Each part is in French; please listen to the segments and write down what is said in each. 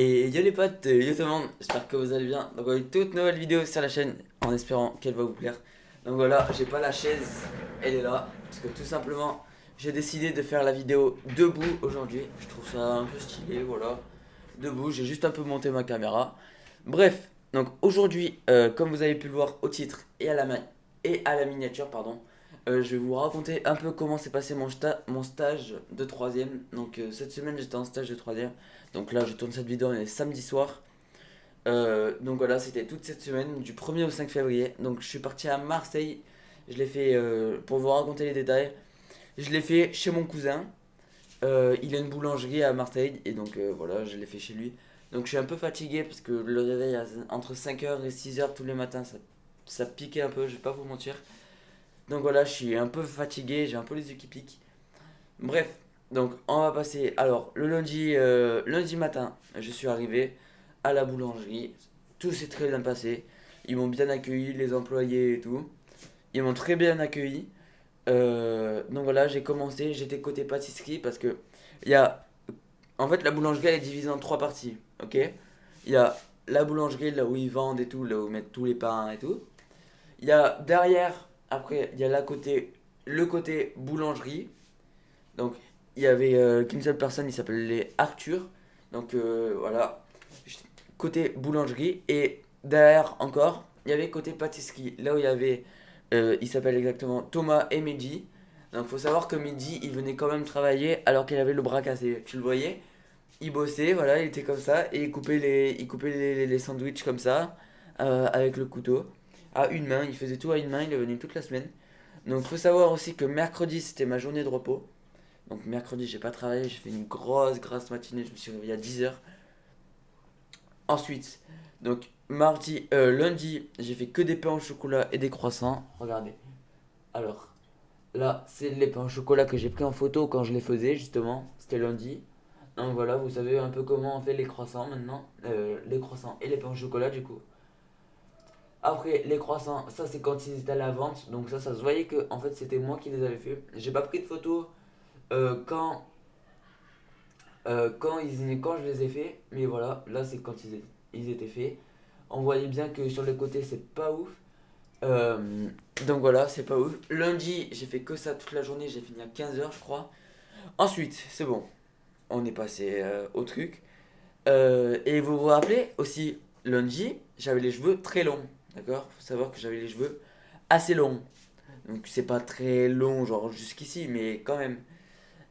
Et yo les potes, yo tout le monde, j'espère que vous allez bien. Donc, une toute nouvelle vidéo sur la chaîne en espérant qu'elle va vous plaire. Donc voilà, j'ai pas la chaise, elle est là. Parce que tout simplement, j'ai décidé de faire la vidéo debout aujourd'hui. Je trouve ça un peu stylé, voilà. Debout, j'ai juste un peu monté ma caméra. Bref, donc aujourd'hui, comme vous avez pu le voir au titre et à la miniature, pardon, je vais vous raconter un peu comment s'est passé mon stage de troisième. Donc cette semaine, j'étais en stage de troisième. Donc là, je tourne cette vidéo, on est samedi soir. Donc voilà, c'était toute cette semaine, du 1er au 5 février. Donc je suis parti à Marseille. Je l'ai fait, pour vous raconter les détails, je l'ai fait chez mon cousin. Il a une boulangerie à Marseille. Et donc voilà, je l'ai fait chez lui. Donc je suis un peu fatigué parce que le réveil entre 5 heures et 6 heures tous les matins, ça piquait un peu, je vais pas vous mentir. Donc voilà, je suis un peu fatigué, j'ai un peu les yeux qui piquent. Bref, donc on va passer. Alors, lundi matin, je suis arrivé à la boulangerie. Tout s'est très bien passé. Ils m'ont bien accueilli, les employés et tout. Ils m'ont très bien accueilli. Donc voilà, j'ai commencé. J'étais côté pâtisserie parce que il y a. En fait, la boulangerie elle est divisée en trois parties. Ok? Il y a la boulangerie là où ils vendent et tout, là où ils mettent tous les pains et tout. Il y a derrière, après, il y a le côté boulangerie. Donc, il y avait qu'une seule personne, il s'appelait Arthur. Donc, voilà. Côté boulangerie. Et derrière encore, il y avait côté pâtisserie. Là où il y avait, il s'appelle exactement Thomas et Mehdi. Donc, faut savoir que Mehdi, il venait quand même travailler alors qu'il avait le bras cassé. Tu le voyais? Il bossait, voilà, il était comme ça. Et il coupait les sandwichs comme ça, avec le couteau. À une main, il faisait tout à une main, il est venu toute la semaine. Donc, faut savoir aussi que mercredi, c'était ma journée de repos. Donc mercredi, j'ai pas travaillé, j'ai fait une grosse matinée, je me suis réveillé à 10 heures. Ensuite, donc lundi, j'ai fait que des pains au chocolat et des croissants. Regardez. Alors, là, c'est les pains au chocolat que j'ai pris en photo quand je les faisais, justement. C'était lundi. Donc voilà, vous savez un peu comment on fait les croissants maintenant. Les croissants et les pains au chocolat, du coup. Après, les croissants, ça c'est quand ils étaient à la vente. Donc ça se voyait que en fait c'était moi qui les avais fait. J'ai pas pris de photos quand quand je les ai faits, mais voilà, là c'est quand ils étaient faits. On voyait bien que sur les côtés c'est pas ouf. Euh, donc voilà, c'est pas ouf. Lundi, j'ai fait que ça toute la journée, j'ai fini à 15 heures je crois. Ensuite, c'est bon, on est passé au truc. Et vous vous rappelez aussi, lundi, j'avais les cheveux très longs. D'accord? Faut savoir que j'avais les cheveux assez longs. Donc c'est pas très long, genre jusqu'ici, mais quand même.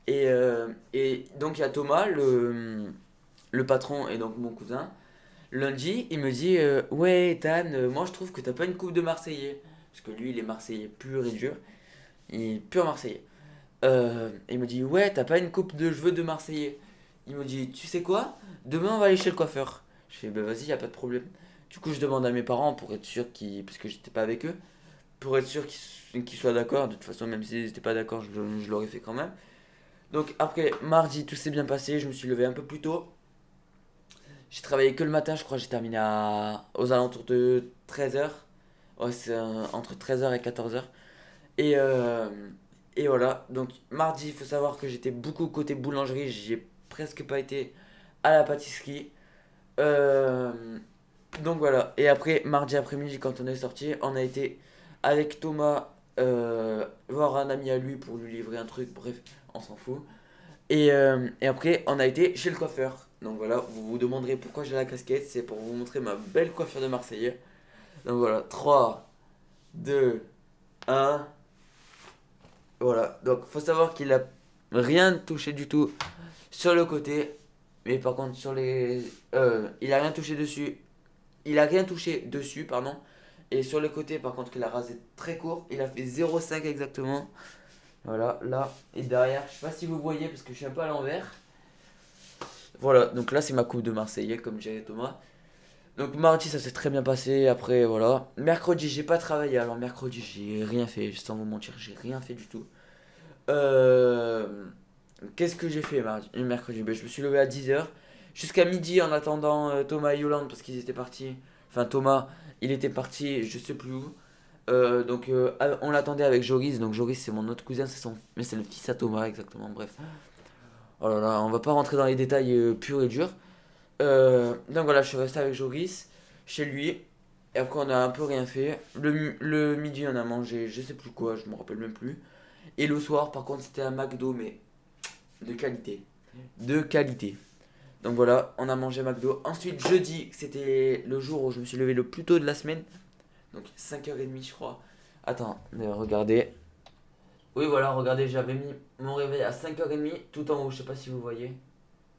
Et donc il y a Thomas, le patron, et donc mon cousin. Lundi, il me dit ouais, Ethan, moi je trouve que t'as pas une coupe de Marseillais. Parce que lui, il est Marseillais pur et dur. Il est pur Marseillais. Il me dit ouais, t'as pas une coupe de cheveux de Marseillais. Il me dit tu sais quoi? Demain, on va aller chez le coiffeur. Je fais bah vas-y, y a pas de problème. Du coup, je demande à mes parents pour être sûr qu'ils. Parce que j'étais pas avec eux. Pour être sûr qu'ils soient d'accord. De toute façon, même s'ils étaient pas d'accord, je l'aurais fait quand même. Donc après, mardi, tout s'est bien passé. Je me suis levé un peu plus tôt. J'ai travaillé que le matin, je crois. J'ai terminé aux alentours de 13 heures. Ouais, c'est entre 13 heures et 14 heures. Et, euh, et voilà. Donc mardi, il faut savoir que j'étais beaucoup côté boulangerie. J'ai presque pas été à la pâtisserie. Euh, donc voilà. Et après, mardi après-midi, quand on est sorti, on a été avec Thomas voir un ami à lui pour lui livrer un truc. Bref, on s'en fout. Et après, on a été chez le coiffeur. Donc voilà, vous vous demanderez pourquoi j'ai la casquette. C'est pour vous montrer ma belle coiffure de Marseillais. Donc voilà, 3 2 1. Voilà, donc faut savoir qu'il a rien touché du tout sur le côté. Mais par contre, il a rien touché dessus. Il a rien touché dessus, pardon. Et sur le côté, par contre, il a rasé très court. Il a fait 0,5 exactement. Voilà, là. Et derrière, je sais pas si vous voyez parce que je suis un peu à l'envers. Voilà, donc là c'est ma coupe de Marseillais, comme dirait Thomas. Donc mardi ça s'est très bien passé, après voilà. Mercredi j'ai pas travaillé, alors mercredi j'ai rien fait, sans vous mentir, j'ai rien fait du tout. Euh, Qu'est-ce que j'ai fait mercredi? Ben, je me suis levé à 10 heures jusqu'à midi en attendant Thomas et Yolande parce qu'ils étaient partis. Enfin Thomas, il était parti je sais plus où. Donc on l'attendait avec Joris, donc Joris c'est mon autre cousin, mais c'est le fils à Thomas exactement, bref. Oh là là, on va pas rentrer dans les détails purs et durs. Donc voilà, je suis resté avec Joris chez lui. Et après, on a un peu rien fait. Le midi, on a mangé je sais plus quoi, je me rappelle même plus. Et le soir, par contre, c'était un McDo, mais de qualité. De qualité. Donc voilà, on a mangé McDo. Ensuite, jeudi, c'était le jour où je me suis levé le plus tôt de la semaine. Donc 5h30, je crois. Attends, regardez. Oui, voilà, regardez, j'avais mis mon réveil à 5h30 tout en haut. Je sais pas si vous voyez.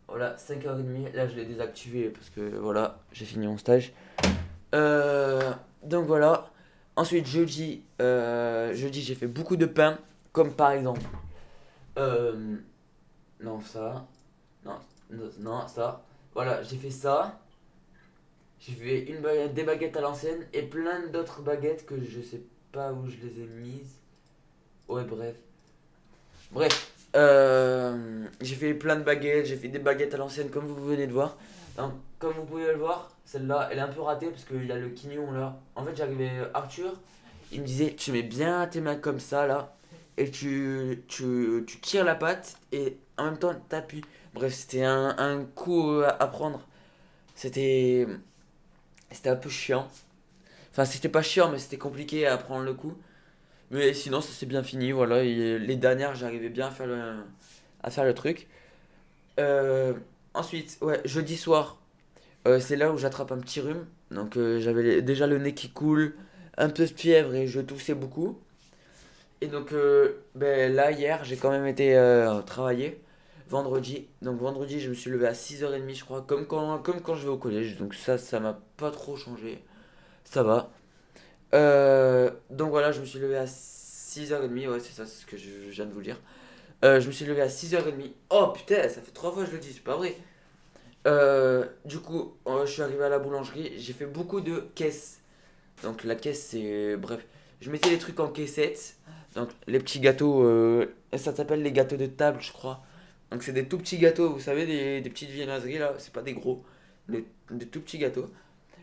Voilà, 5h30. Là, je l'ai désactivé parce que voilà, j'ai fini mon stage. Euh, donc voilà. Ensuite, jeudi, j'ai fait beaucoup de pain. Comme par exemple. euh, non, ça. Non, non, non, ça. Voilà, j'ai fait ça. J'ai fait des baguettes à l'ancienne et plein d'autres baguettes que je sais pas où je les ai mises. Ouais, bref. Bref, j'ai fait plein de baguettes, j'ai fait des baguettes à l'ancienne comme vous venez de voir. Donc, comme vous pouvez le voir, celle-là, elle est un peu ratée parce qu'il y a le quignon là. En fait, j'arrivais Arthur, il me disait tu mets bien tes mains comme ça là et tu tires la pâte et en même temps t'appuies. Bref, c'était un coup à prendre. C'était c'était un peu chiant. Enfin, c'était pas chiant, mais c'était compliqué à prendre le coup. Mais sinon, ça s'est bien fini. Voilà, et les dernières, j'arrivais bien à faire le truc. Euh, Ensuite, ouais, jeudi soir, c'est là où j'attrape un petit rhume. Donc, j'avais déjà le nez qui coule, un peu de fièvre et je toussais beaucoup. Et donc, ben, là, hier, j'ai quand même été travailler. Vendredi. Donc, vendredi, je me suis levé à 6h30, je crois, comme quand je vais au collège. Donc, ça m'a pas trop changé. Ça va. Donc voilà, je me suis levé à 6h30, ouais, c'est ça, c'est ce que je viens de vous dire. Je me suis levé à 6h30. Oh putain, ça fait 3 fois que je le dis, c'est pas vrai. Du coup, je suis arrivé à la boulangerie, j'ai fait beaucoup de caisses. Donc la caisse, c'est. Bref, je mettais les trucs en caissette. Donc les petits gâteaux, ça s'appelle les gâteaux de table, je crois. Donc c'est des tout petits gâteaux, vous savez, des petites viennoiseries là, c'est pas des gros, des tout petits gâteaux.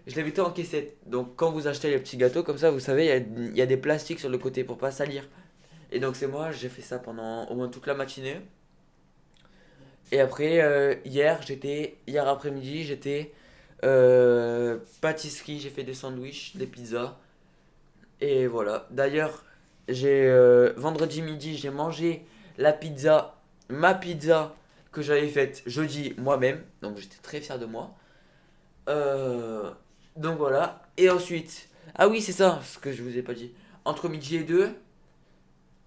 Je l'ai mis en caissette. Donc quand vous achetez les petits gâteaux, comme ça, vous savez, il y a des plastiques sur le côté pour pas salir. Et donc c'est moi, j'ai fait ça pendant au moins toute la matinée. Et après, hier après-midi, j'étais pâtisserie, j'ai fait des sandwichs, des pizzas. Et voilà. D'ailleurs, vendredi midi, j'ai mangé ma pizza que j'avais faite jeudi moi-même. Donc j'étais très fier de moi. Euh, donc voilà. Et ensuite, ah oui, c'est ça, ce que je vous ai pas dit. Entre midi et deux,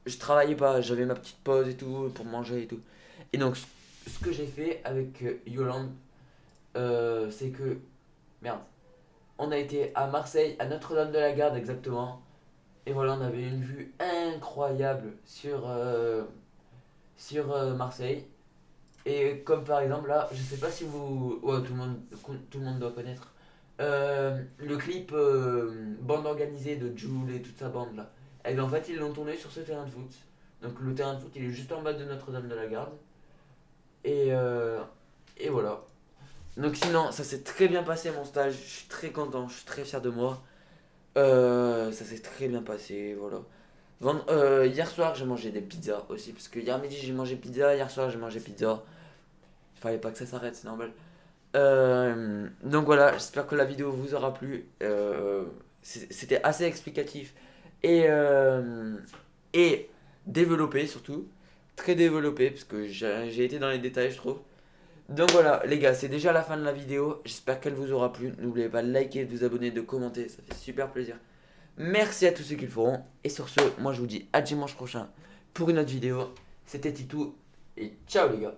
je travaillais pas, j'avais ma petite pause et tout pour manger et tout. Et donc, ce que j'ai fait avec Yolande, c'est que, merde, on a été à Marseille, à Notre-Dame-de-la-Garde exactement. Et voilà, on avait une vue incroyable sur Marseille. Et comme par exemple là, je sais pas si vous. Ouais, tout le monde doit connaître. Le clip bande organisée de Jul et toute sa bande là. Et bien en fait, ils l'ont tourné sur ce terrain de foot. Donc le terrain de foot, il est juste en bas de Notre-Dame-de-la-Garde. Et, euh, et voilà. Donc sinon, ça s'est très bien passé mon stage. Je suis très content, je suis très fier de moi. Ça s'est très bien passé, voilà. Hier soir, j'ai mangé des pizzas aussi. Parce que hier midi, j'ai mangé pizza. Hier soir, j'ai mangé pizza. Il fallait pas que ça s'arrête, c'est normal. Donc voilà, j'espère que la vidéo vous aura plu. C'était assez explicatif et développé surtout. Très développé parce que j'ai été dans les détails, je trouve. Donc voilà, les gars, c'est déjà la fin de la vidéo. J'espère qu'elle vous aura plu. N'oubliez pas de liker, de vous abonner, de commenter, ça fait super plaisir. Merci à tous ceux qui le feront. Et sur ce, moi je vous dis à dimanche prochain pour une autre vidéo. C'était Titou et ciao les gars.